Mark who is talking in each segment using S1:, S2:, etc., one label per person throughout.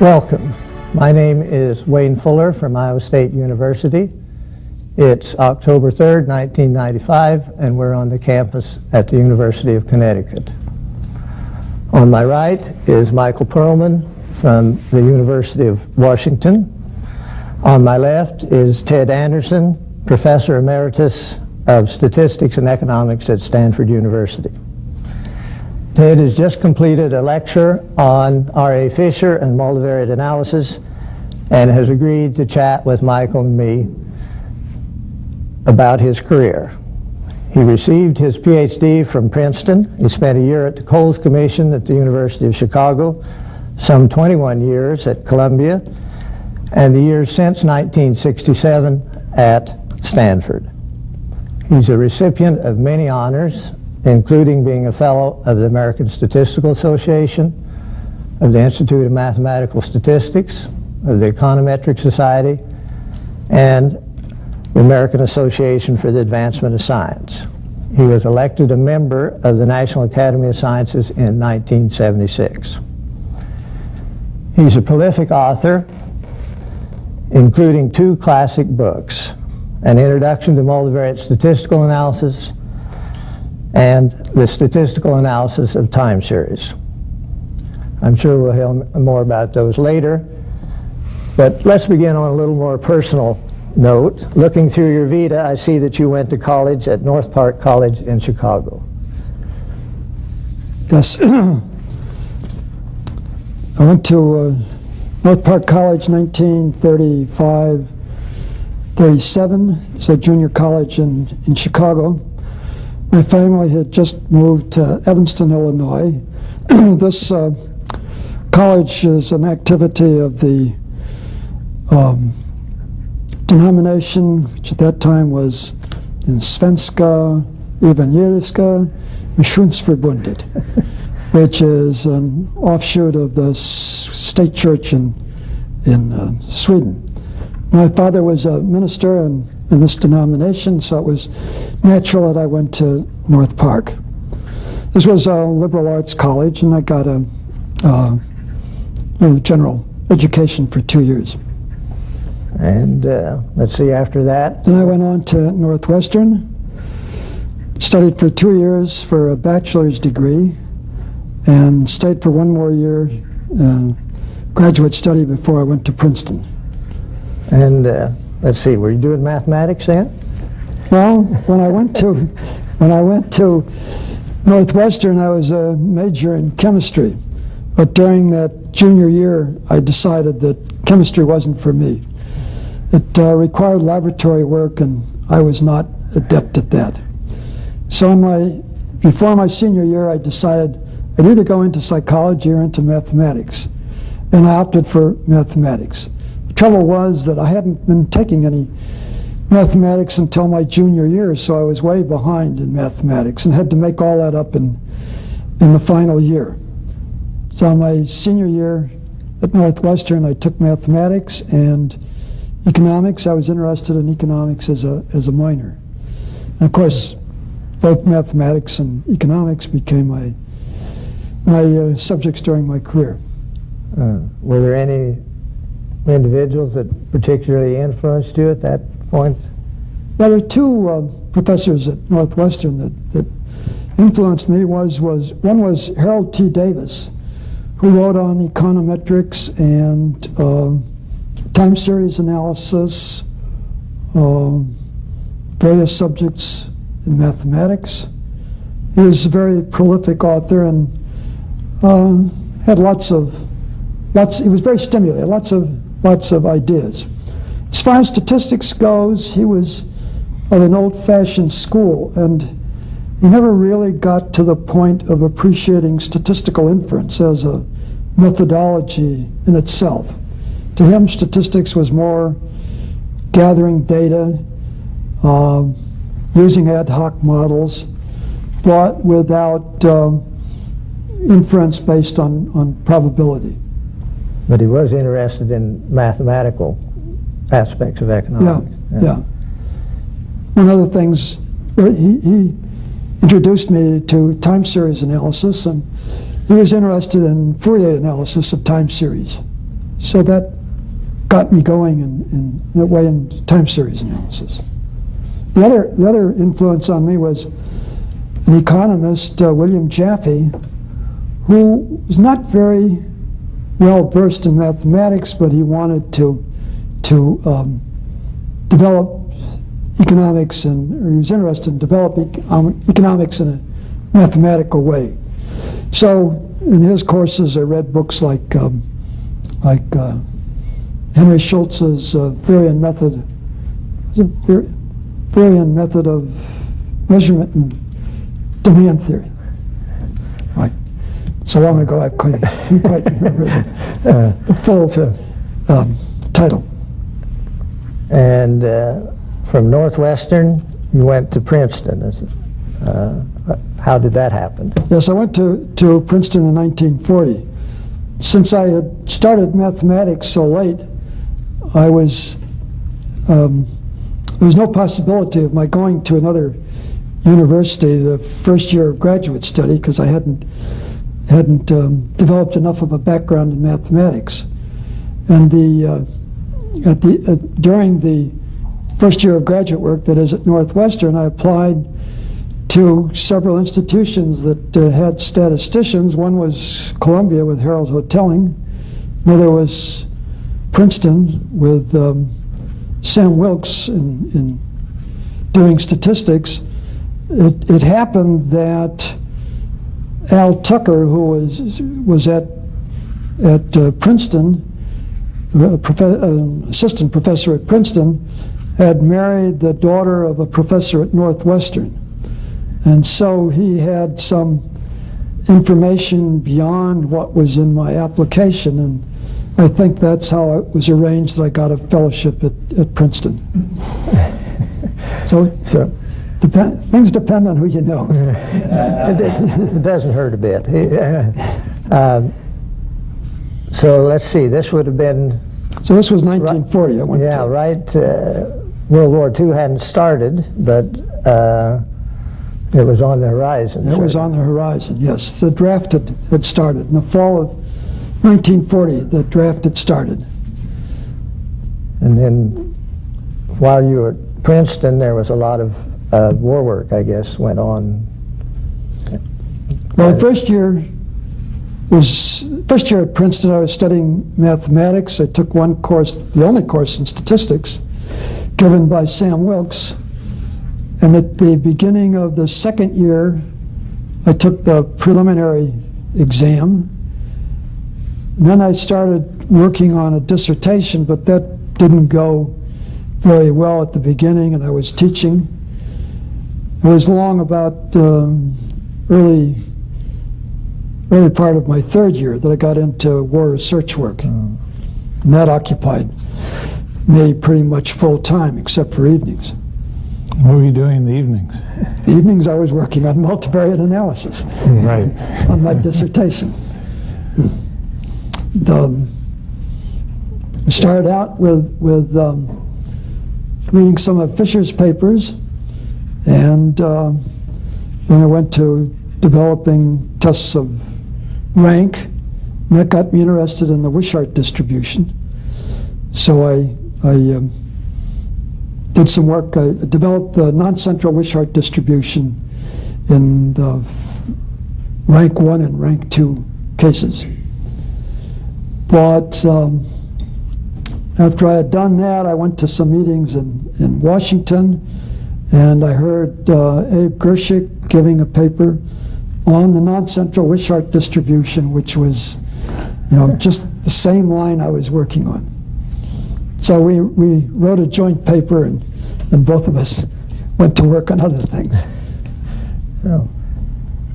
S1: Welcome. My name is Wayne Fuller from Iowa State University. It's October 3rd, 1995, and we're on the campus at the University of Connecticut. On my right is Michael Perlman from the University of Washington. On my left is Ted Anderson, Professor Emeritus of Statistics and Economics at Stanford University. Ted has just completed a lecture on R.A. Fisher and multivariate analysis and has agreed to chat with Michael and me about his career. He received his PhD from Princeton. He spent a year at the Coles Commission at the University of Chicago, some 21 years at Columbia, and the years since 1967 at Stanford. He's a recipient of many honors, including being a fellow of the American Statistical Association, of the Institute of Mathematical Statistics, of the Econometric Society, and the American Association for the Advancement of Science. He was elected a member of the National Academy of Sciences in 1976. He's a prolific author, including 2 classic books, An Introduction to Multivariate Statistical Analysis and The Statistical Analysis of Time Series. I'm sure we'll hear more about those later, but let's begin on a little more personal note. Looking through your vita, I see that you went to college at North Park College in Chicago.
S2: Yes. I went to North Park College 1935-37. It's a junior college in Chicago. My family had just moved to Evanston, Illinois. This college is an activity of the denomination, which at that time was in Svenska Evangeliska Missionsförbundet, which is an offshoot of the state church in Sweden. My father was a minister in this denomination, so it was natural that I went to North Park. This was a liberal arts college, and I got a general education for 2 years.
S1: And let's see, after that?
S2: Then I went on to Northwestern, studied for 2 years for a bachelor's degree, and stayed for 1 more year graduate study before I went to Princeton.
S1: And let's see, were you doing mathematics then?
S2: Well, when I went to Northwestern, I was a major in chemistry. But during that junior year, I decided that chemistry wasn't for me. It required laboratory work, and I was not adept at that. So before my senior year, I decided I'd either go into psychology or into mathematics. And I opted for mathematics. The trouble was that I hadn't been taking any mathematics until my junior year, so I was way behind in mathematics and had to make all that up in the final year. So my senior year at Northwestern, I took mathematics and economics. I was interested in economics as a minor. And of course, both mathematics and economics became my subjects during my career.
S1: Were there any individuals that particularly influenced you at that point?
S2: Yeah, there were 2 professors at Northwestern that influenced me. One was Harold T. Davis, who wrote on econometrics and time series analysis, various subjects in mathematics. He was a very prolific author and had he was very stimulating, lots of ideas. As far as statistics goes, he was of an old-fashioned school, and he never really got to the point of appreciating statistical inference as a methodology in itself. To him, statistics was more gathering data, using ad hoc models, but without inference based on probability.
S1: But he was interested in mathematical aspects of economics.
S2: Yeah. One of the things, he introduced me to time series analysis, and he was interested in Fourier analysis of time series. so that got me going in that way in time series analysis. The other influence on me was an economist, William Jaffe, who was not very well versed in mathematics, but he wanted to develop economics, or he was interested in developing economics in a mathematical way. So in his courses, I read books like Henry Schultz's Theory and Method of Measurement and Demand Theory. Right. So long ago, I couldn't quite remember the full title.
S1: And from Northwestern, you went to Princeton. How did that happen?
S2: Yes, I went to Princeton in 1940. Since I had started mathematics so late, there was no possibility of my going to another university the first year of graduate study, because I hadn't developed enough of a background in mathematics. And during the first year of graduate work, that is at Northwestern, I applied to several institutions that had statisticians. One was Columbia with Harold Hotelling. Another was Princeton with Sam Wilkes in doing statistics. It happened that Al Tucker, who was at Princeton, assistant professor at Princeton, had married the daughter of a professor at Northwestern. And so he had some information beyond what was in my application, and I think that's how it was arranged that I got a fellowship at Princeton. So things depend on who you know.
S1: It doesn't hurt a bit. So let's see, this would have been...
S2: So this was 1940 I went to.
S1: Yeah, right. World War II hadn't started, but it was on the horizon.
S2: It was on the horizon, yes. The draft had started. In the fall of 1940, the draft had started.
S1: And then while you were at Princeton, there was a lot of war work, I guess, went on.
S2: Well, the first year at Princeton, I was studying mathematics. I took one course, the only course in statistics, given by Sam Wilkes. And at the beginning of the second year, I took the preliminary exam. And then I started working on a dissertation, but that didn't go very well at the beginning, and I was teaching. It was long about early part of my third year that I got into war research work. And that occupied me pretty much full time, except for evenings.
S3: What were you doing in the evenings?
S2: The evenings I was working on multivariate analysis.
S3: Right.
S2: On my dissertation. I started out with reading some of Fisher's papers, and then I went to developing tests of rank, and that got me interested in the Wishart distribution. So I did some work. I developed the non-central Wishart distribution in the rank 1 and rank 2 cases. But after I had done that, I went to some meetings in Washington, and I heard Abe Gershik giving a paper on the non-central Wishart distribution, which was, just the same line I was working on. So we wrote a joint paper, and both of us went to work on other things.
S1: So,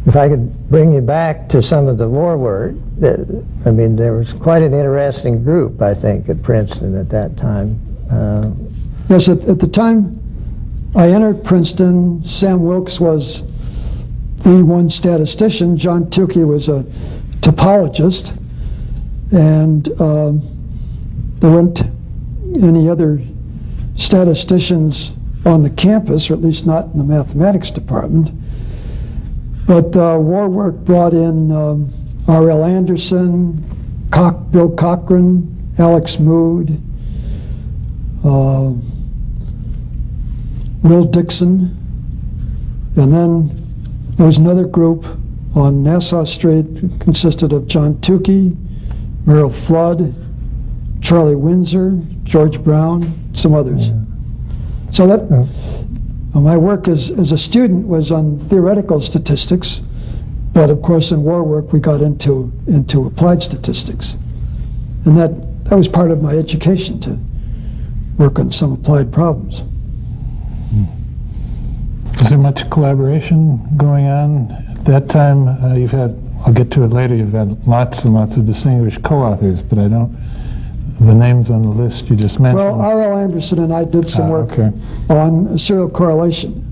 S1: if I could bring you back to some of the war work, there was quite an interesting group, I think, at Princeton at that time.
S2: Yes, at the time I entered Princeton, Sam Wilkes was the one statistician. John Tukey was a topologist, and there weren't any other statisticians on the campus, or at least not in the mathematics department. But war work brought in R.L. Anderson, Bill Cochran, Alex Mood, Will Dixon, and then there was another group on Nassau Street. It consisted of John Tukey, Merrill Flood, Charlie Windsor, George Brown, some others.
S1: Yeah.
S2: So that my work as a student was on theoretical statistics, but of course in war work we got into applied statistics, and that was part of my education, to work on some applied problems.
S3: Is there much collaboration going on at that time? You've had, I'll get to it later, you've had lots and lots of distinguished co-authors, but I don't, the names on the list you just mentioned.
S2: Well, R.L. Anderson and I did some work
S3: okay.
S2: on serial correlation.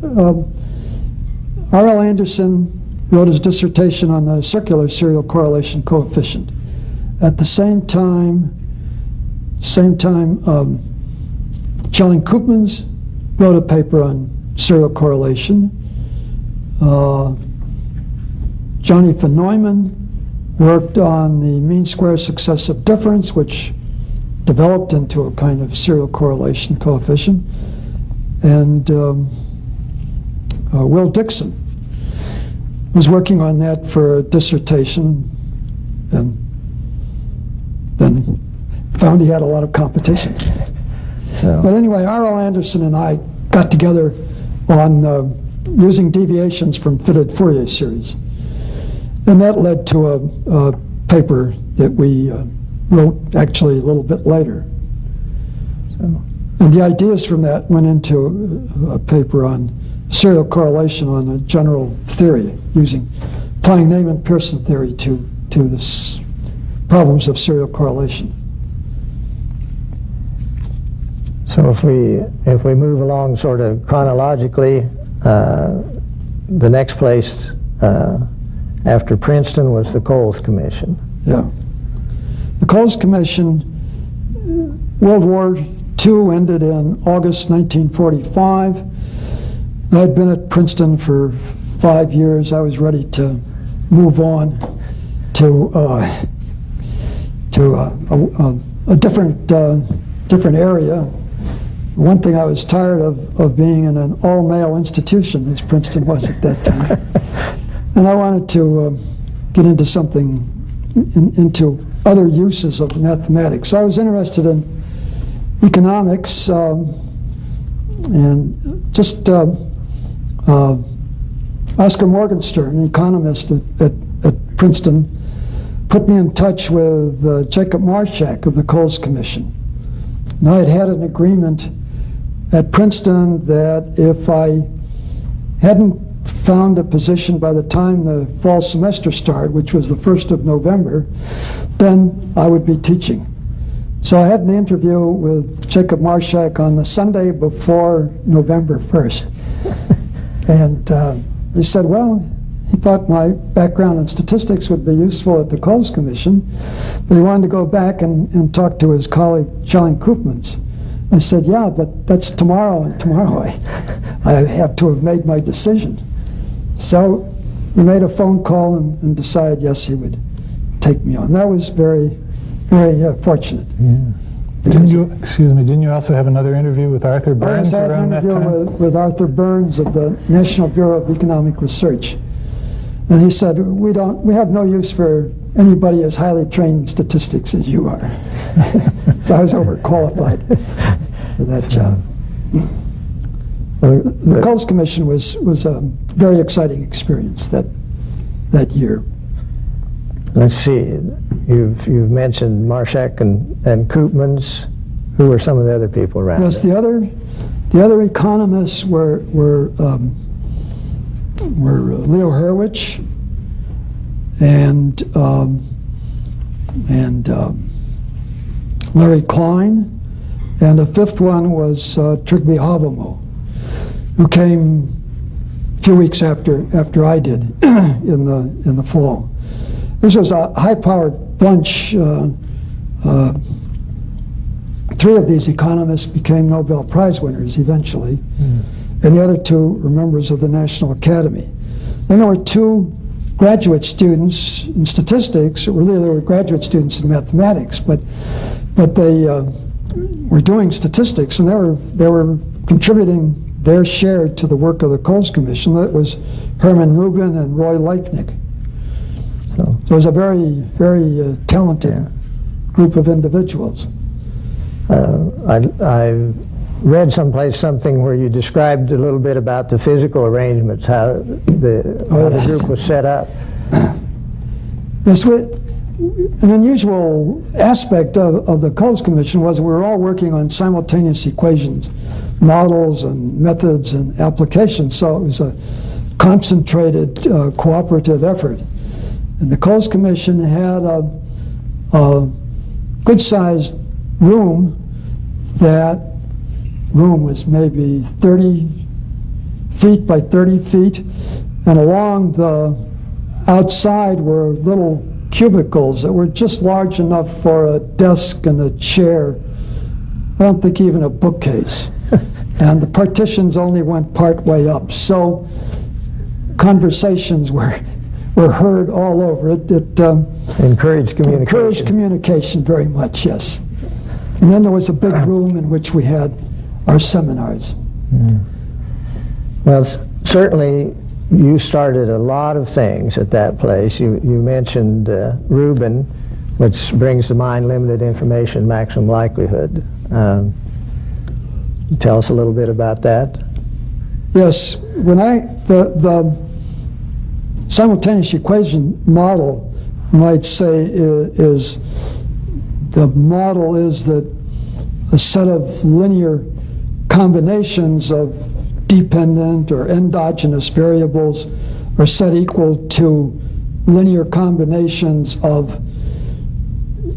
S2: R.L. Anderson wrote his dissertation on the circular serial correlation coefficient. At the same time, Schelling-Koopmans wrote a paper on serial correlation. Johnny von Neumann worked on the mean square successive difference, which developed into a kind of serial correlation coefficient. And Will Dixon was working on that for a dissertation, and then found he had a lot of competition.
S1: So,
S2: But anyway, R.L. Anderson and I got together on using deviations from fitted Fourier series. And that led to a paper that we wrote actually a little bit later.
S1: so,
S2: And the ideas from that went into a paper on serial correlation on a general theory, applying Neyman-Pearson theory to the problems of serial correlation.
S1: so if we move along sort of chronologically, the next place after Princeton was the Coles Commission.
S2: Yeah. The Coles Commission, World War II ended in August 1945. I'd been at Princeton for 5 years. I was ready to move on to a different area. One thing I was tired of being in an all-male institution, as Princeton was at that time. And I wanted to get into something, into other uses of mathematics. So I was interested in economics, and just Oscar Morgenstern, an economist at Princeton, put me in touch with Jacob Marshak of the Coles Commission. And I had an agreement at Princeton that if I hadn't found a position by the time the fall semester started, which was the 1st of November, then I would be teaching. So I had an interview with Jacob Marshak on the Sunday before November 1st. And he said, well, he thought my background in statistics would be useful at the Coles Commission, but he wanted to go back and talk to his colleague, Schelling-Koopmans. I said, yeah, but that's tomorrow, and tomorrow I have to have made my decision. So he made a phone call and decided, yes, he would take me on. That was very, very fortunate.
S1: Yeah.
S3: Didn't you also have another interview with Arthur Burns
S2: I had
S3: around
S2: an
S3: that
S2: interview
S3: time?
S2: with Arthur Burns of the National Bureau of Economic Research. And he said, we have no use for anybody as highly trained in statistics as you are. So I was overqualified for that job. The Coles Commission was a very exciting experience that year.
S1: Let's see, you've mentioned Marshak and Koopmans. Who were some of the other people around?
S2: Yes,
S1: there?
S2: the other economists were Leo Hurwicz and Larry Klein, and a fifth one was Trygve Havamo, who came a few weeks after I did in the fall. This was a high-powered bunch. 3 of these economists became Nobel Prize winners eventually, and the other 2 were members of the National Academy. Then there were 2 graduate students in statistics. Really, there were graduate students in mathematics, but but they were doing statistics, and they were contributing their share to the work of the Coles Commission. That was Herman Rubin and Roy Leipnick. So it was a very, very talented group of individuals.
S1: I read someplace something where you described a little bit about the physical arrangements, how the group was set up.
S2: Yes, an unusual aspect of the Coles Commission was we were all working on simultaneous equations, models and methods and applications, so it was a concentrated cooperative effort. And the Coles Commission had a good-sized room. That room was maybe 30 feet by 30 feet, and along the outside were little cubicles that were just large enough for a desk and a chair. I don't think even a bookcase. And the partitions only went part way up, so conversations were heard all over it. It
S1: Encouraged communication.
S2: encouraged communication very much, yes. And then there was a big room in which we had our seminars.
S1: Well, certainly you started a lot of things at that place. You mentioned Rubin, which brings to mind limited information, maximum likelihood. Tell us a little bit about that.
S2: Yes, when the simultaneous equation model, you might say, is the model is that a set of linear combinations of dependent or endogenous variables are set equal to linear combinations of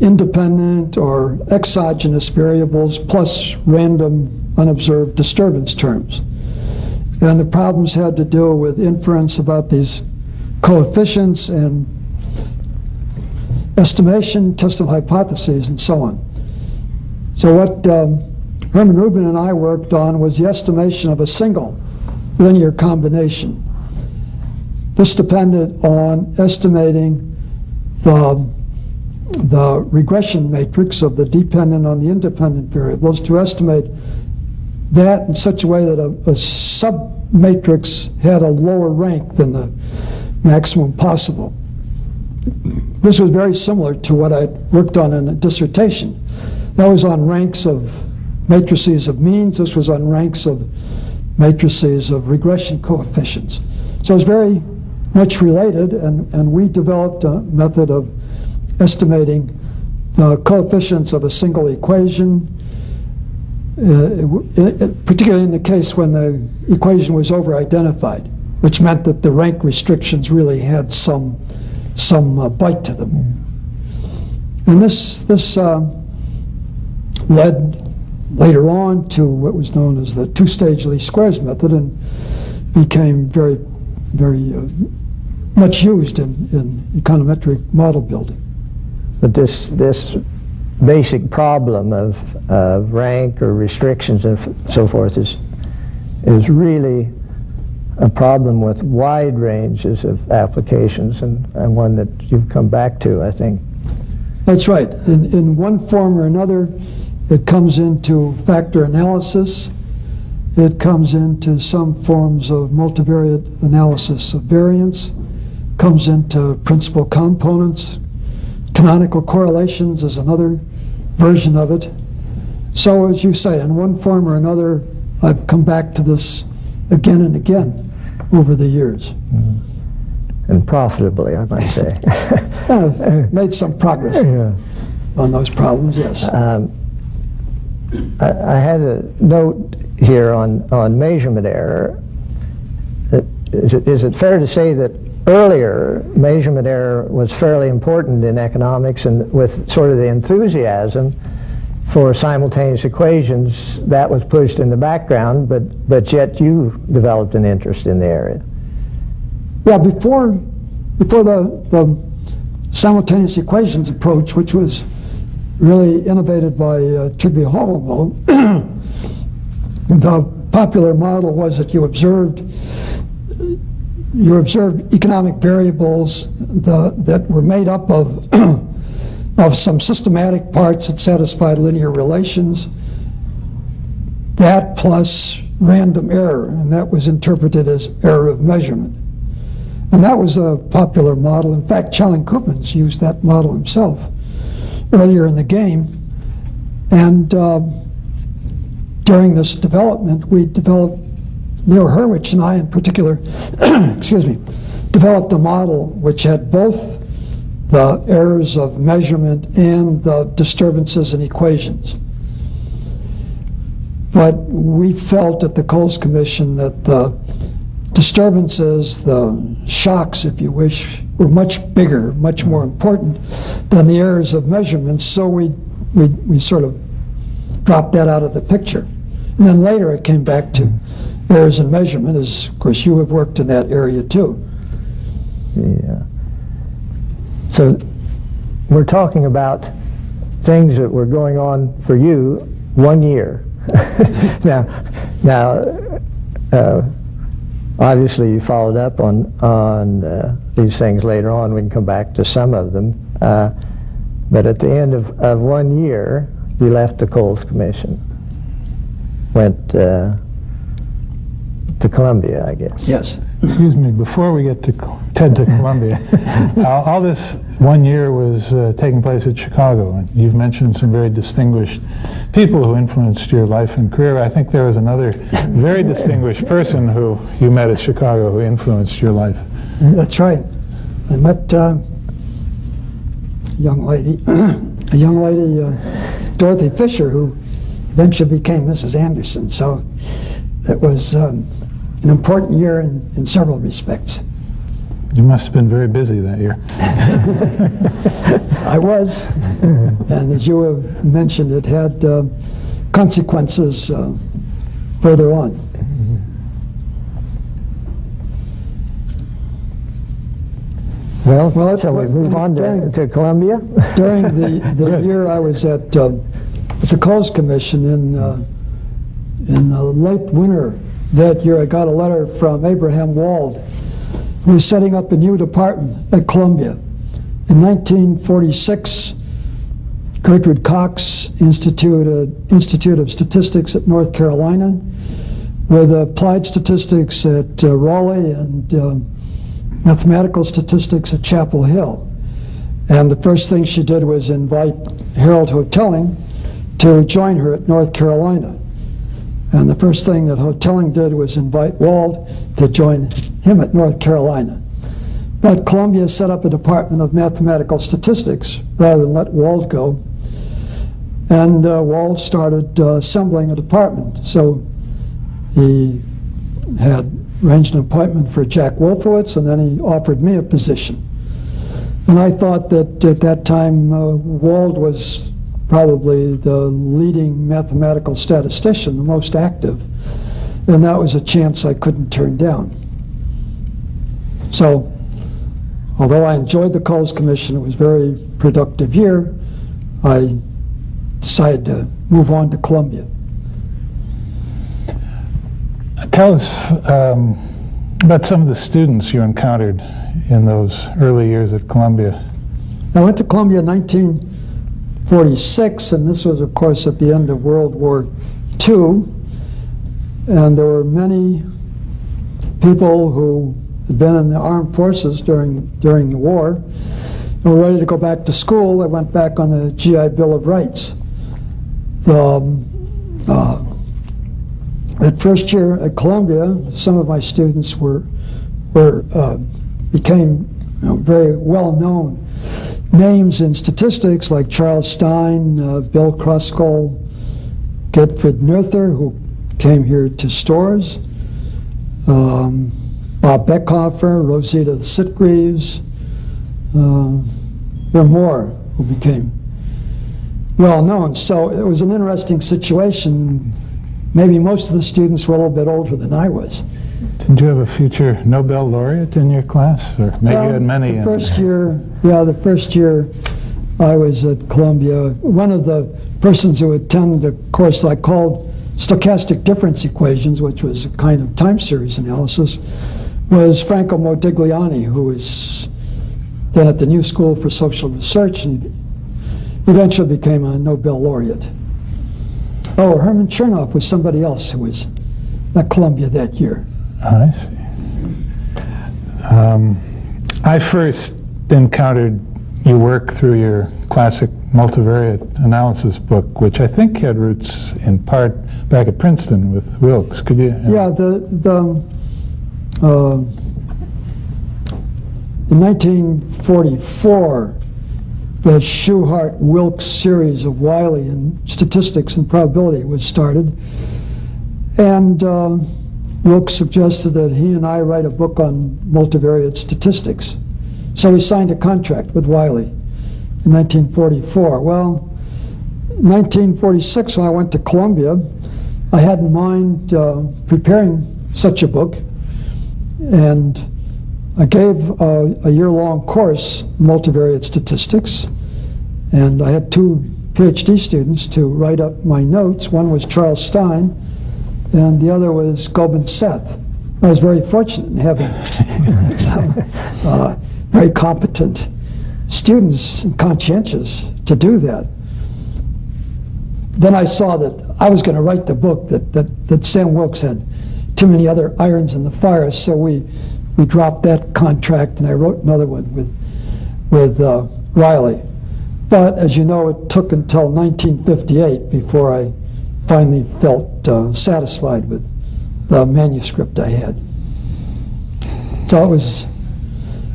S2: independent or exogenous variables plus random unobserved disturbance terms. And the problems had to do with inference about these coefficients and estimation, test of hypotheses, and so on. So what Herman Rubin and I worked on was the estimation of a single linear combination. This depended on estimating the regression matrix of the dependent on the independent variables, to estimate that in such a way that a sub-matrix had a lower rank than the maximum possible. This was very similar to what I worked on in a dissertation. That was on ranks of matrices of means. This was on ranks of matrices of regression coefficients. So it's very much related, and we developed a method of estimating the coefficients of a single equation, particularly in the case when the equation was over-identified, which meant that the rank restrictions really had some bite to them. And this led later on to what was known as the two-stage least squares method, and became very, very much used in econometric model building.
S1: But this basic problem of rank or restrictions and so forth is really a problem with wide ranges of applications, and one that you've come back to, I think.
S2: That's right. In one form or another, it comes into factor analysis. It comes into some forms of multivariate analysis of variance. Comes into principal components. Canonical correlations is another version of it. So, as you say, in one form or another, I've come back to this again and again over the years.
S1: And profitably, I might say.
S2: Made some progress on those problems, yes.
S1: I had a note here on measurement error. Is it fair to say that earlier measurement error was fairly important in economics, and with sort of the enthusiasm for simultaneous equations, that was pushed in the background, but yet you developed an interest in the area?
S2: Yeah, before the simultaneous equations approach, which was really innovated by Trygve Havamal, the popular model was that you observed economic variables that were made up of of some systematic parts that satisfied linear relations. That plus random error, and that was interpreted as error of measurement. And that was a popular model. In fact, Charlie Koopmans used that model himself earlier in the game. And during this development, we developed, Leo Hurwitz and I in particular, excuse me, developed a model which had both the errors of measurement and the disturbances in equations. But we felt at the Coles Commission that the disturbances, the shocks, if you wish, were much bigger, much more important than the errors of measurements, so we sort of dropped that out of the picture. And then later it came back to errors in measurement, as of course you have worked in that area too.
S1: Yeah. So we're talking about things that were going on for you 1 year. Now, obviously you followed up on these things later on. We can come back to some of them. But at the end of 1 year, you left the Coles Commission, went to Columbia, I guess.
S2: Yes.
S3: Excuse me, before we get to Columbia, all this 1 year was taking place at Chicago, and you've mentioned some very distinguished people who influenced your life and career. I think there was another very distinguished person who you met at Chicago who influenced your life.
S2: That's right. I met a young lady, Dorothy Fisher, who eventually became Mrs. Anderson. So it was an important year in several respects.
S3: You must have been very busy that year.
S2: I was, and as you have mentioned, it had consequences further on.
S1: Well, shall we move on to Columbia?
S2: During the year I was at the Coles Commission in the late winter that year, I got a letter from Abraham Wald, who was setting up a new department at Columbia. In 1946, Gertrude Cox Institute of Statistics at North Carolina, with applied statistics at Raleigh and mathematical statistics at Chapel Hill. And the first thing she did was invite Harold Hotelling to join her at North Carolina. And the first thing that Hotelling did was invite Wald to join him at North Carolina. But Columbia set up a department of mathematical statistics rather than let Wald go. And Wald started assembling a department. So he had arranged an appointment for Jack Wolfowitz, and then he offered me a position. And I thought that at that time Wald was probably the leading mathematical statistician, the most active, and that was a chance I couldn't turn down. So, although I enjoyed the Coles Commission, it was a very productive year, I decided to move on to Columbia.
S3: Tell us about some of the students you encountered in those early years at Columbia.
S2: I went to Columbia in 1946, and this was, of course, at the end of World War II. And there were many people who had been in the armed forces during the war and were ready to go back to school. They went back on the GI Bill of Rights. That first year at Columbia, some of my students became very well-known names in statistics, like Charles Stein, Bill Kruskal, Gottfried Noether, who came here to Storrs, Bob Beckhofer, Rosita Sitgreaves. There were more who became well-known. So it was an interesting situation. Maybe most of the students were a little bit older than I was.
S3: Did you have a future Nobel laureate in your class? Or maybe you had many?
S2: The first year I was at Columbia, one of the persons who attended a course I called Stochastic Difference Equations, which was a kind of time series analysis, was Franco Modigliani, who was then at the New School for Social Research. And eventually became a Nobel laureate. Oh, Herman Chernoff was somebody else who was at Columbia that year.
S3: I see. I first encountered your work through your classic multivariate analysis book, which I think had roots in part back at Princeton with Wilkes. Could you?
S2: Yeah, in 1944, the Shewhart-Wilkes series of Wiley and statistics and probability was started, and Wilkes suggested that he and I write a book on multivariate statistics. So we signed a contract with Wiley in 1944. Well, in 1946, when I went to Columbia, I had in mind preparing such a book, and I gave a year-long course, multivariate statistics, and I had two PhD students to write up my notes. One was Charles Stein, and the other was Goldman Seth. I was very fortunate in having some very competent students and conscientious to do that. Then I saw that I was going to write the book, that Sam Wilkes had too many other irons in the fire, so we dropped that contract, and I wrote another one with Wiley. But as you know, it took until 1958 before I finally felt satisfied with the manuscript I had. So it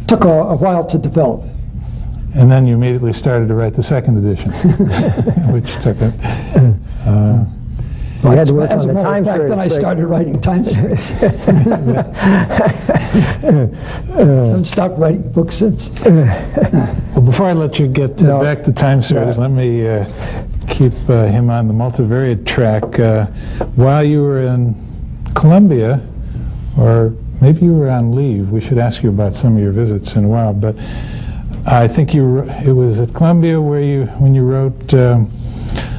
S2: took a while to develop.
S3: And then you immediately started to write the second edition, which took it.
S1: You had to work
S2: As
S1: on
S2: a
S1: the
S2: matter
S1: time
S2: of fact,
S1: series.
S2: then I started writing time series. I haven't stopped writing books since.
S3: Well, before I let you get back to time series, let me keep him on the multivariate track. While you were in Columbia, or maybe you were on leave, we should ask you about some of your visits in a while, but I think it was at Columbia when you wrote a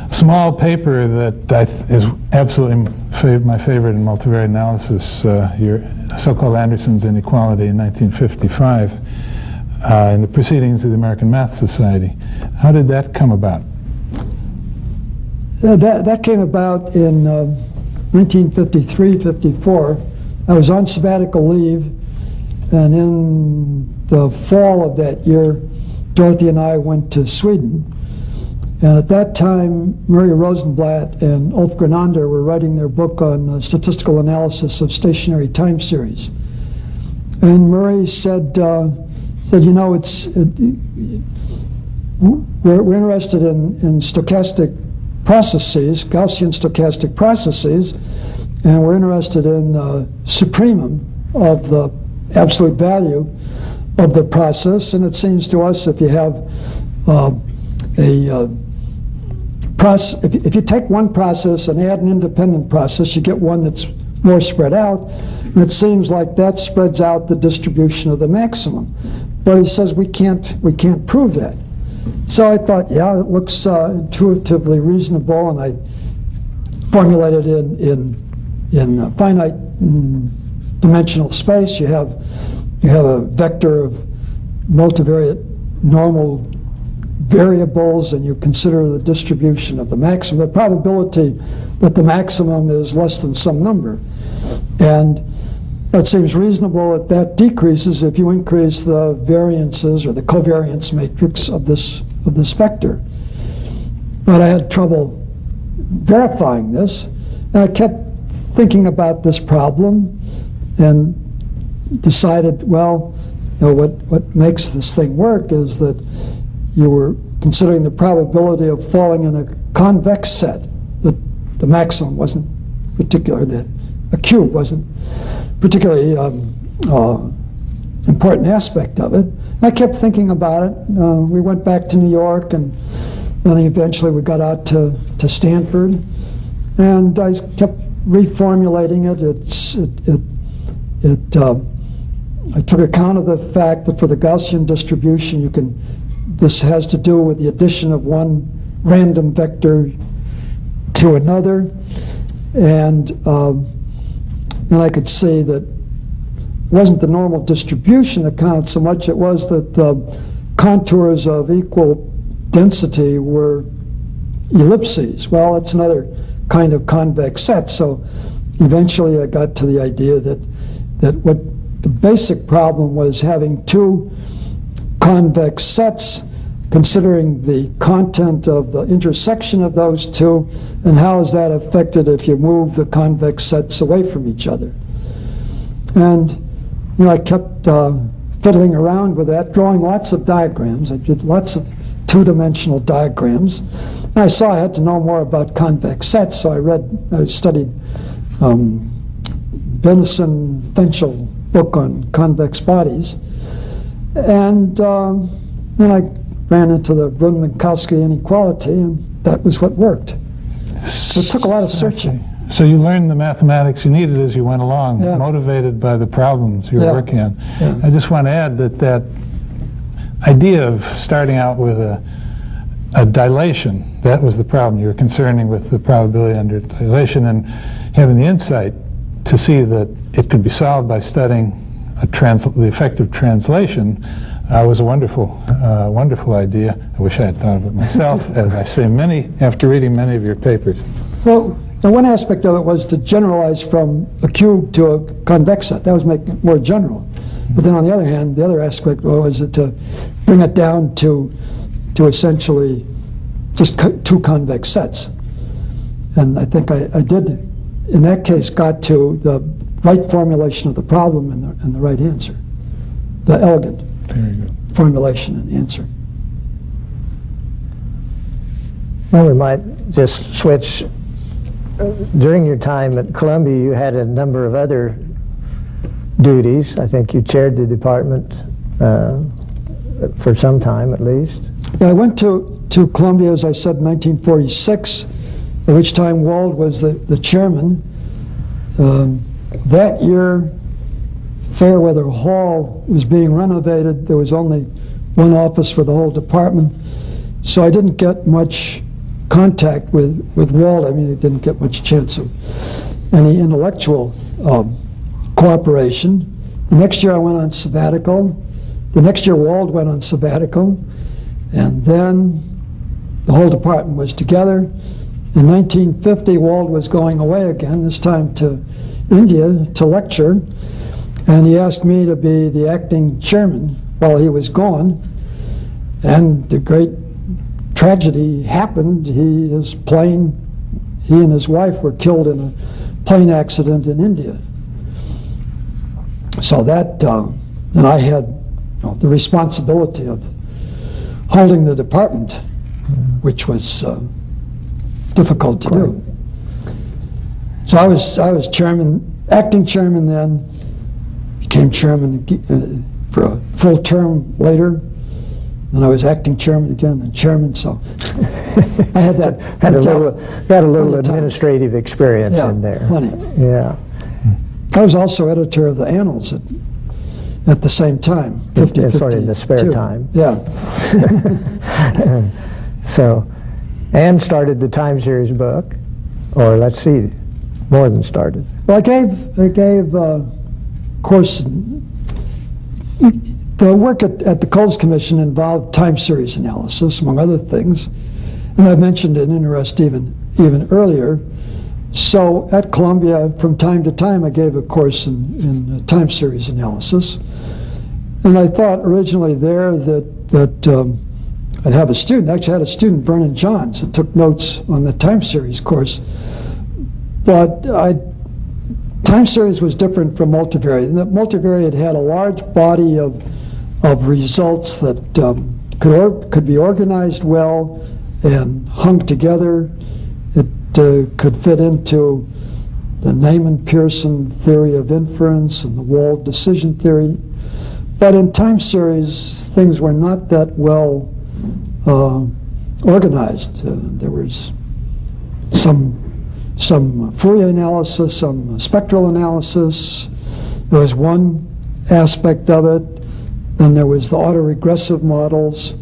S3: small paper that is absolutely my favorite in multivariate analysis, your so-called Anderson's inequality in 1955, in the Proceedings of the American Math Society. How did that come about?
S2: That came about in 1953-54. I was on sabbatical leave, and in the fall of that year, Dorothy and I went to Sweden. And at that time, Murray Rosenblatt and Ulf Grenander were writing their book on statistical analysis of stationary time series. And Murray said, you know, we're interested in stochastic processes, Gaussian stochastic processes, and we're interested in the supremum of the absolute value of the process. And it seems to us if you have if you take one process and add an independent process, you get one that's more spread out, and it seems like that spreads out the distribution of the maximum. But he says we can't prove that. So I thought, yeah, it looks intuitively reasonable, and I formulated in finite dimensional space. You have a vector of multivariate normal variables, and you consider the distribution of the maximum, the probability that the maximum is less than some number. And that seems reasonable that decreases if you increase the variances or the covariance matrix of this vector. But I had trouble verifying this, and I kept thinking about this problem and decided, well, you know, what makes this thing work is that you were considering the probability of falling in a convex set, that the maximum wasn't particular, that a cube wasn't particularly important aspect of it. And I kept thinking about it. We went back to New York, and then eventually we got out to Stanford, and I kept reformulating it. I took account of the fact that for the Gaussian distribution, this has to do with the addition of one random vector to another, and I could see that it wasn't the normal distribution that counted so much, it was that the contours of equal density were ellipses. Well, it's another kind of convex set. So eventually I got to the idea that what the basic problem was having two convex sets, considering the content of the intersection of those two, and how is that affected if you move the convex sets away from each other. And I kept fiddling around with that, drawing lots of diagrams. I did lots of two-dimensional diagrams. And I saw I had to know more about convex sets, so I studied Benison Fenchel book on convex bodies. And then I ran into the Brun-Minkowski inequality, and that was what worked. So it took a lot of searching.
S3: So you learned the mathematics you needed as you went along,
S2: Yeah.
S3: motivated by the problems you were
S2: Yeah.
S3: working on.
S2: Yeah.
S3: I just want to add that idea of starting out with a dilation, that was the problem. You were concerning with the probability under dilation, and having the insight to see that it could be solved by studying the effect of translation was a wonderful idea. I wish I had thought of it myself, as I say after reading many of your papers.
S2: Well, now one aspect of it was to generalize from a cube to a convex set. That was making it more general. But then on the other hand, the other aspect was to bring it down to essentially just two convex sets. And I think I did, in that case, got to the right formulation of the problem and the right answer. The elegant
S3: Very good.
S2: formulation and answer.
S1: Well, we might just switch. During your time at Columbia, you had a number of other duties. I think you chaired the department for some time, at least.
S2: Yeah, I went to Columbia, as I said, in 1946, at which time Wald was the chairman. That year, Fairweather Hall was being renovated. There was only one office for the whole department. So I didn't get much contact with Wald. I mean, I didn't get much chance of any intellectual cooperation. The next year I went on sabbatical. The next year Wald went on sabbatical. And then the whole department was together. In 1950, Wald was going away again, this time to India to lecture. And he asked me to be the acting chairman while he was gone. And the great tragedy happened. His plane, he and his wife were killed in a plane accident in India. So that, and I had the responsibility of holding the department, which was difficult to do. So I was chairman, acting chairman then, became chairman for a full term later. Then I was acting chairman again, then chairman. So I had that.
S1: Got a little administrative experience in there.
S2: Plenty.
S1: Yeah.
S2: I was also editor of the Annals at the same time. 50-50.
S1: Sort of in the spare
S2: too.
S1: time.
S2: Yeah.
S1: So, Anne started the time series book, or let's see, more than started.
S2: Well, I gave a course. The work at the Coles Commission involved time series analysis, among other things, and I mentioned an interest even earlier. So at Columbia, from time to time, I gave a course in time series analysis, and I thought originally there that I'd have a student. Actually, I had a student, Vernon Johns, that took notes on the time series course, but time series was different from multivariate. And that multivariate had a large body of results that could be organized well and hung together. It could fit into the Neyman-Pearson theory of inference and the Wald decision theory. But in time series, things were not that well organized. There was some Fourier analysis, some spectral analysis. There was one aspect of it. Then there was the autoregressive models,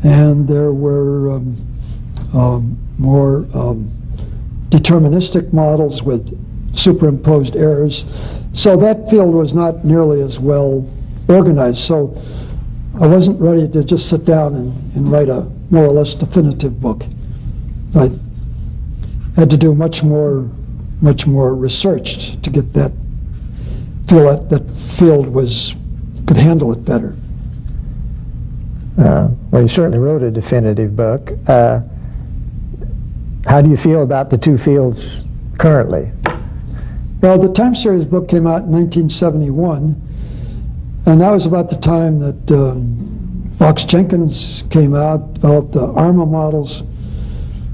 S2: and there were more deterministic models with superimposed errors. So that field was not nearly as well organized. So I wasn't ready to just sit down and write a more or less definitive book. I had to do much more research to get that field could handle it better.
S1: Well, you certainly wrote a definitive book. How do you feel about the two fields currently?
S2: Well, the time series book came out in 1971, and that was about the time that Box Jenkins came out, developed the ARMA models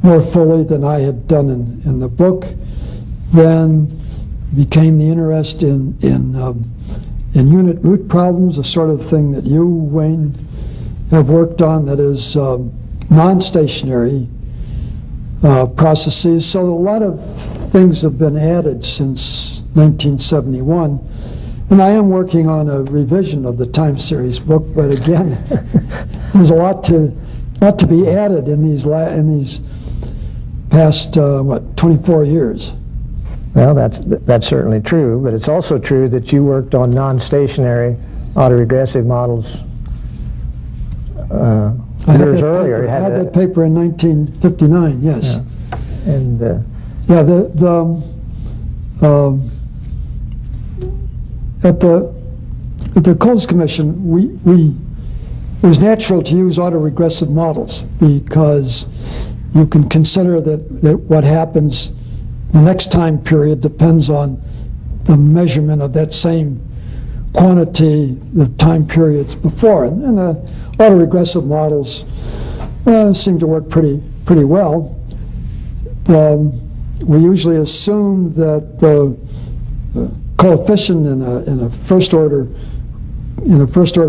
S2: more fully than I had done in the book. Then became the interest in unit root problems, the sort of thing that you, Wayne, have worked on, that is non-stationary processes. So a lot of things have been added since 1971. And I am working on a revision of the time series book, but again, there's a lot to be added in these past 24 years.
S1: Well, that's certainly true, but it's also true that you worked on non-stationary autoregressive models years earlier.
S2: I had that paper in 1959, yes.
S1: Yeah. And
S2: at the Coles Commission, it was natural to use autoregressive models because you can consider that what happens the next time period depends on the measurement of that same quantity the time periods before. And the autoregressive models seem to work pretty well. We usually assume that the coefficient in a first order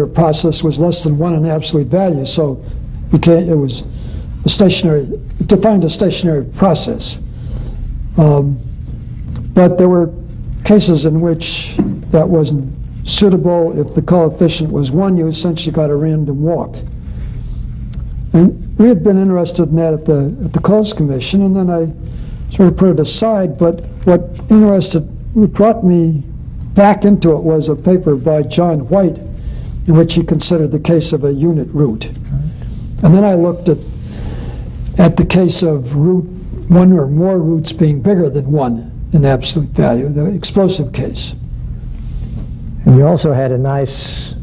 S2: process was less than 1 in absolute value, so it was a stationary. It defined a stationary process. But there were cases in which that wasn't suitable. If the coefficient was 1, you essentially got a random walk. And we had been interested in that at the Coles Commission, and then I sort of put it aside. But what brought me back into it was a paper by John White in which he considered the case of a unit root. And then I looked at the case of root, one or more roots being bigger than 1 in absolute value, the explosive case.
S1: you also had a nice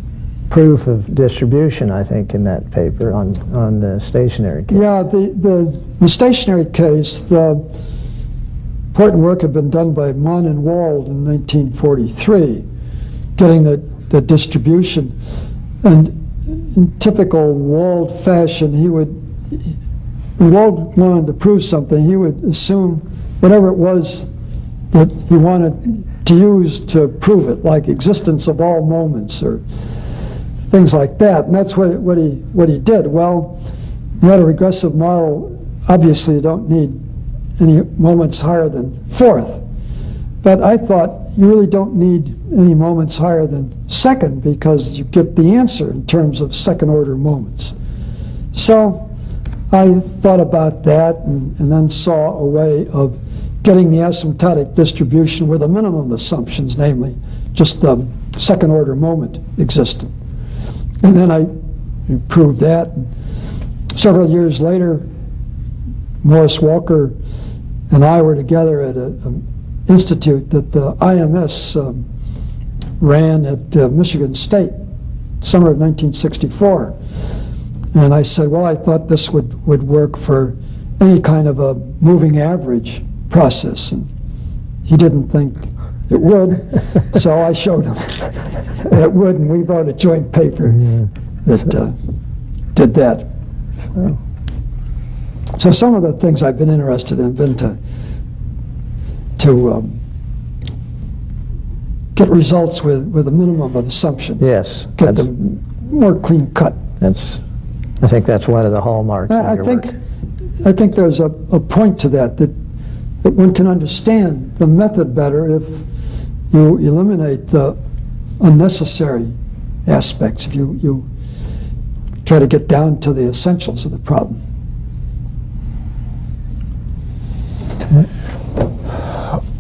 S1: proof of distribution, I think, in that paper on the stationary case.
S2: Yeah, the stationary case, the important work had been done by Mann and Wald in 1943, getting the distribution. And in typical Wald fashion, when Wald wanted to prove something, he would assume whatever it was that he wanted to use to prove it, like existence of all moments or things like that. And that's what he did. Well, you had a regressive model. Obviously, you don't need any moments higher than 4th. But I thought you really don't need any moments higher than 2nd because you get the answer in terms of 2nd-order moments. So I thought about that and then saw a way of getting the asymptotic distribution with the minimum assumptions, namely just the 2nd-order moment existent. And then I proved that. And several years later, Morris Walker and I were together at an institute that the IMS ran at Michigan State, summer of 1964. And I said, well, I thought this would work for any kind of a moving average process. And he didn't think it would, so I showed him it would, and we wrote a joint paper that did that. So some of the things I've been interested in have been to get results with a minimum of assumptions.
S1: Yes.
S2: Get them more clean cut.
S1: I think that's one of the hallmarks of your work.
S2: I think there's a point to that one can understand the method better if you eliminate the unnecessary aspects, if you try to get down to the essentials of the problem.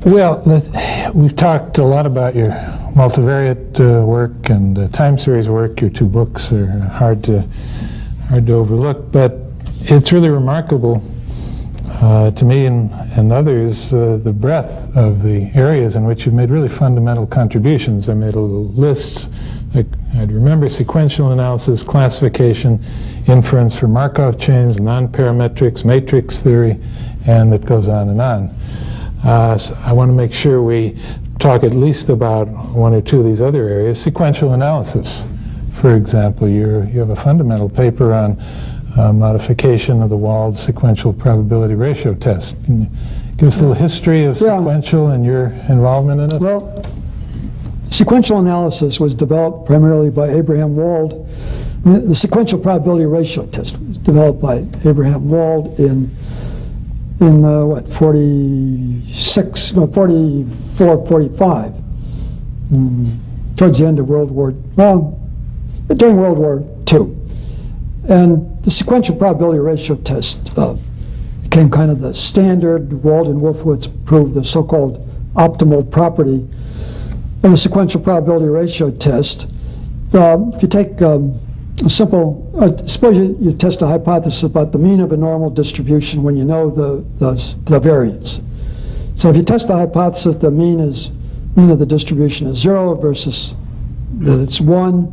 S3: Well, we've talked a lot about your multivariate work and time series work. Your two books are hard to overlook, but it's really remarkable to me and others the breadth of the areas in which you've made really fundamental contributions. I made a little list. I'd remember sequential analysis, classification, inference for Markov chains, non-parametrics, matrix theory, and it goes on and on. So I want to make sure we talk at least about one or two of these other areas. Sequential analysis, for example, you have a fundamental paper on modification of the Wald sequential probability ratio test. Can you give us a little history of sequential and your involvement in it?
S2: Well, sequential analysis was developed primarily by Abraham Wald. The sequential probability ratio test was developed by Abraham Wald in 44, 45, towards the end of during World War II. And the sequential probability ratio test became kind of the standard. Wald and Wolfowitz proved the so-called optimal property of the sequential probability ratio test. If you take a simple, suppose you test a hypothesis about the mean of a normal distribution when you know the variance. So if you test the hypothesis the mean of the distribution is 0 versus that it's 1,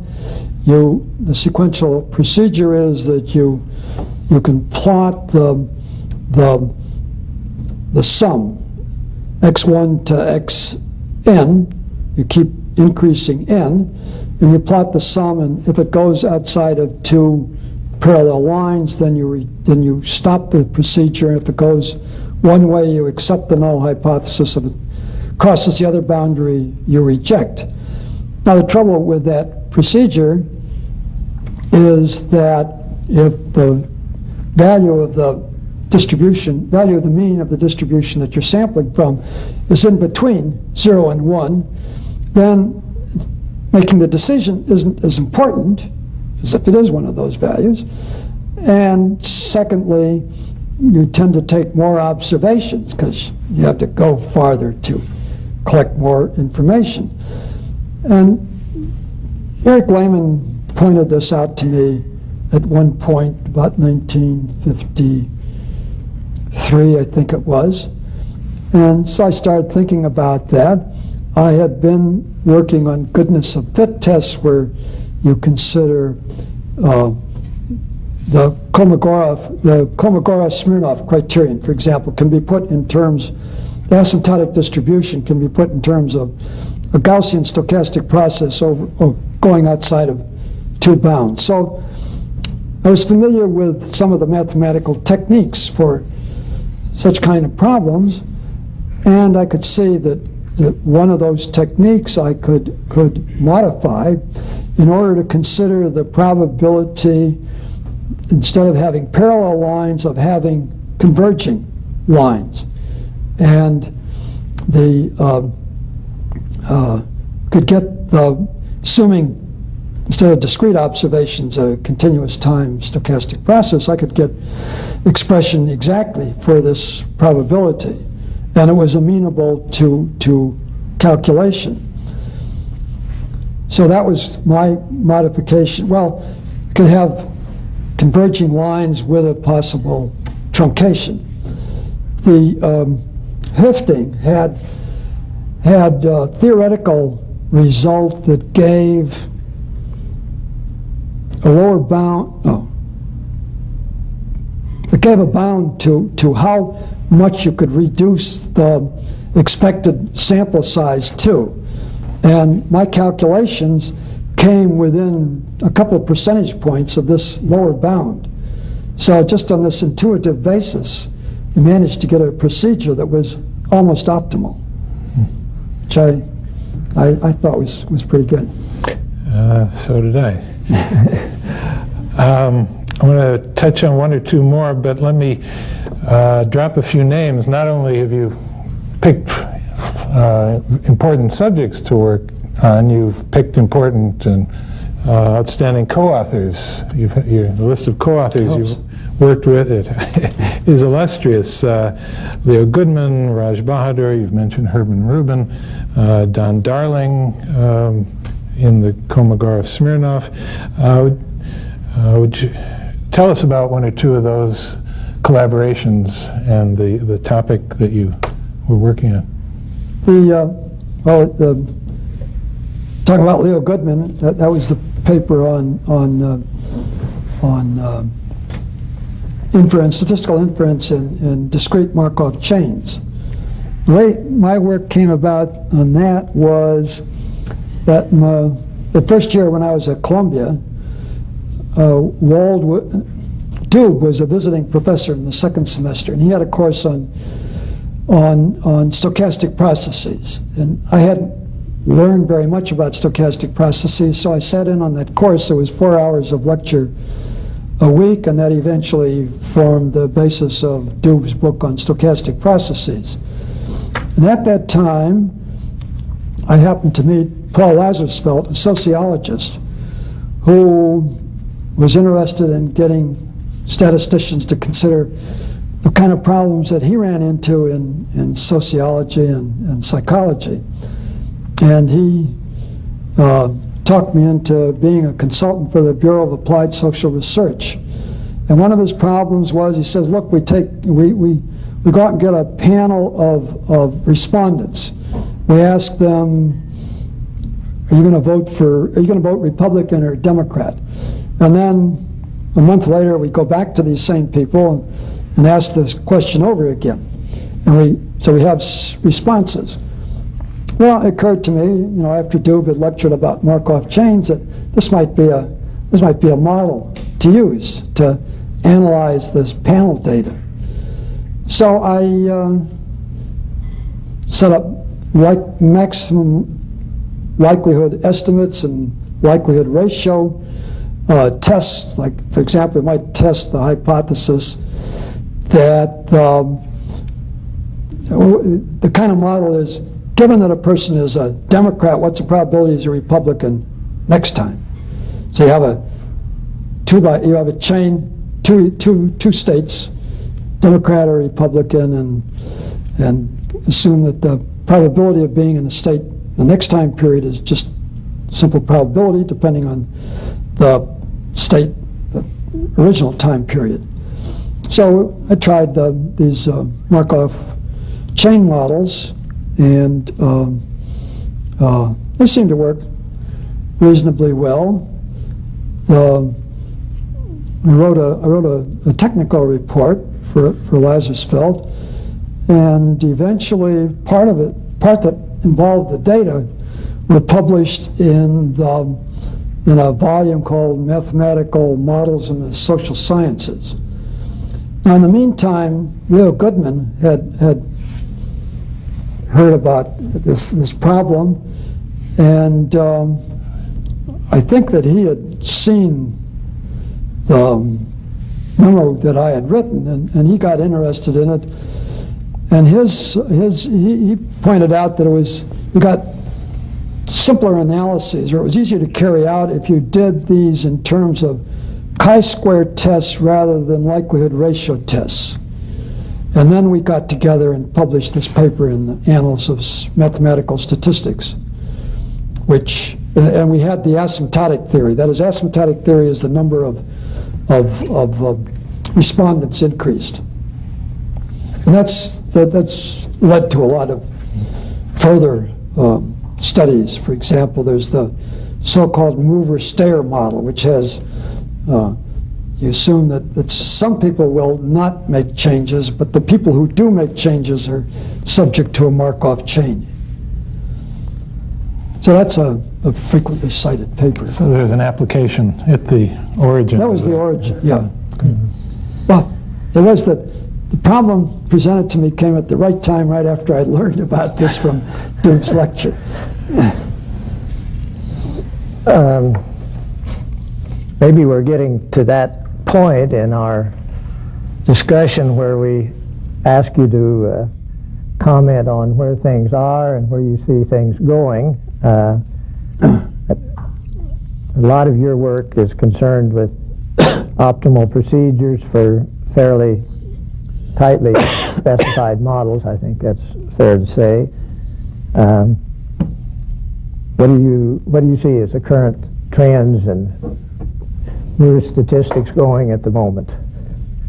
S2: the sequential procedure is that you can plot the sum x1 to xn. You keep increasing n, and you plot the sum, and if it goes outside of two parallel lines, then you stop the procedure. And if it goes one way, you accept the null hypothesis. If it crosses the other boundary, you reject. Now, the trouble with that procedure is that if the value of the mean of the distribution that you're sampling from is in between 0 and 1, then making the decision isn't as important as if it is one of those values. And secondly, you tend to take more observations because you have to go farther to collect more information. And Eric Lehman pointed this out to me at one point, about 1953, I think it was. And so I started thinking about that. I had been working on goodness of fit tests where you consider the Kolmogorov-Smirnov criterion, for example, can be put in terms, the asymptotic distribution can be put in terms of a Gaussian stochastic process going outside of two bounds. So I was familiar with some of the mathematical techniques for such kind of problems, and I could see that one of those techniques I could modify in order to consider the probability, instead of having parallel lines, of having converging lines. And could get assuming instead of discrete observations, a continuous time stochastic process, I could get expression exactly for this probability. And it was amenable to calculation. So that was my modification. Well, you could have converging lines with a possible truncation. The Hifting had a theoretical result that gave a lower bound, it gave a bound to how much you could reduce the expected sample size to. And my calculations came within a couple of percentage points of this lower bound. So just on this intuitive basis, we managed to get a procedure that was almost optimal, which I thought was pretty good.
S3: So did I. I'm going to touch on one or two more, but let me drop a few names. Not only have you picked important subjects to work on, you've picked important and outstanding co-authors. The list of co-authors you've worked with, it is illustrious. Leo Goodman, Raj Bahadur, you've mentioned Herman Rubin, Don Darling in the Kolmogorov Smirnov. Would you tell us about one or two of those collaborations and the topic that you were working on?
S2: Talking about Leo Goodman, that was the paper on inference, statistical inference in discrete Markov chains. The way my work came about on that was that the first year when I was at Columbia, Doob was a visiting professor in the second semester, and he had a course on stochastic processes. And I hadn't learned very much about stochastic processes, so I sat in on that course. It was 4 hours of lecture a week, and that eventually formed the basis of Doob's book on stochastic processes. And at that time, I happened to meet Paul Laszloffy, a sociologist, who was interested in getting statisticians to consider the kind of problems that he ran into in sociology and psychology. And he talked me into being a consultant for the Bureau of Applied Social Research. And one of his problems was, he says, look, we go out and get a panel of respondents. We ask them, are you going to vote Republican or Democrat? And then a month later, we go back to these same people and ask this question over again. And so we have responses. Well, it occurred to me, after Doob had lectured about Markov chains, that this might be a model to use to analyze this panel data. So I set up maximum likelihood estimates and likelihood ratio tests. Like, for example, we might test the hypothesis that the kind of model is, given that a person is a Democrat, what's the probability he's a Republican next time? So you have a chain, two states, Democrat or Republican, and assume that the probability of being in the state the next time period is just simple probability depending on the state, the original time period. So I tried these Markov chain models, and they seem to work reasonably well. I wrote a technical report for Laszloffy, and eventually part that involved the data were published in a volume called Mathematical Models in the Social Sciences. Now, in the meantime, Leo Goodman had heard about this problem, and I think that he had seen the memo that I had written, and he got interested in it. And he pointed out that we got simpler analyses, or it was easier to carry out if you did these in terms of chi-square tests rather than likelihood ratio tests. And then we got together and published this paper in the Annals of Mathematical Statistics, and we had the asymptotic theory. That is, asymptotic theory is the number of respondents increased. And that's led to a lot of further studies. For example, there's the so-called mover-stayer model, which has you assume that some people will not make changes, but the people who do make changes are subject to a Markov chain. So that's a frequently cited paper.
S3: So there's an application at the origin.
S2: That was the origin, yeah. Well, it was that the problem presented to me came at the right time, right after I learned about this from Doob's lecture.
S1: Maybe we're getting to that point in our discussion where we ask you to comment on where things are and where you see things going. A lot of your work is concerned with optimal procedures for fairly tightly specified models. I think that's fair to say. What do you see as the current trends and new statistics going at the moment?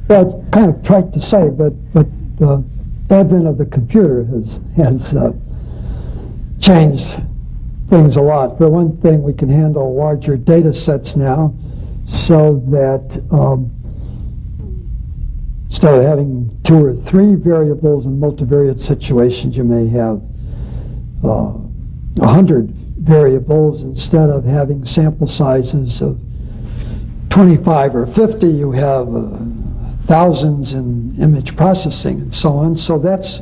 S2: Well, it's kind of trite to say, but the advent of the computer has changed things a lot. For one thing, we can handle larger data sets now, so that instead of having 2 or 3 variables in multivariate situations, you may have 100 variables. Instead of having sample sizes of 25 or 50, you have thousands in image processing and so on. So that's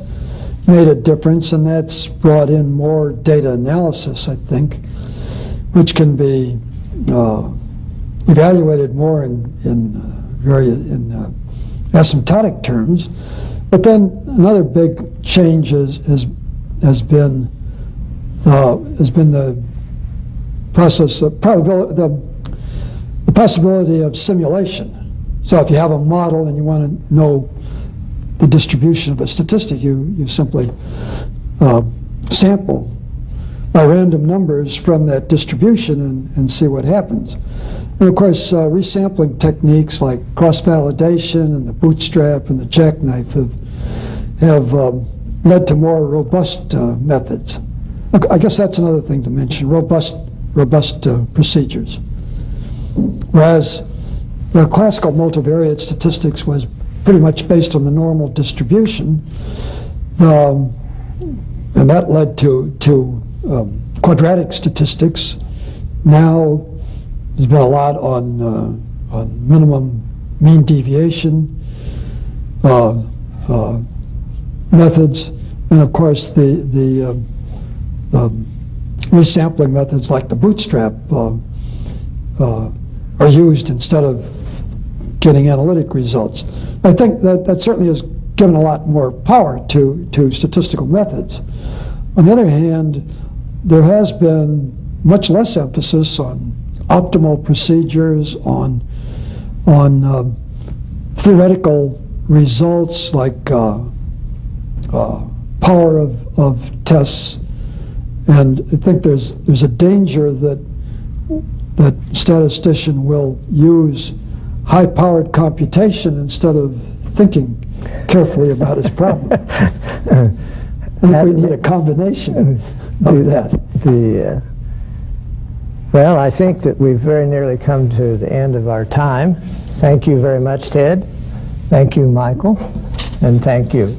S2: made a difference, and that's brought in more data analysis, I think, which can be evaluated more in asymptotic terms. But then another big change has been the process of the possibility of simulation. So if you have a model and you want to know the distribution of a statistic, you simply sample by random numbers from that distribution and see what happens. And of course, resampling techniques like cross-validation and the bootstrap and the jackknife have led to more robust methods. I guess that's another thing to mention, robust procedures. Whereas the classical multivariate statistics was pretty much based on the normal distribution, and that led to quadratic statistics. Now there's been a lot on minimum mean deviation methods, and of course the resampling methods like the bootstrap are used instead of getting analytic results. I think that certainly has given a lot more power to statistical methods. On the other hand, there has been much less emphasis on optimal procedures, on theoretical results like power of tests, and I think there's a danger that statistician will use high-powered computation instead of thinking carefully about his problem. I think we need a combination of that.
S1: Well, I think that we've very nearly come to the end of our time. Thank you very much, Ted. Thank you, Michael. And thank you.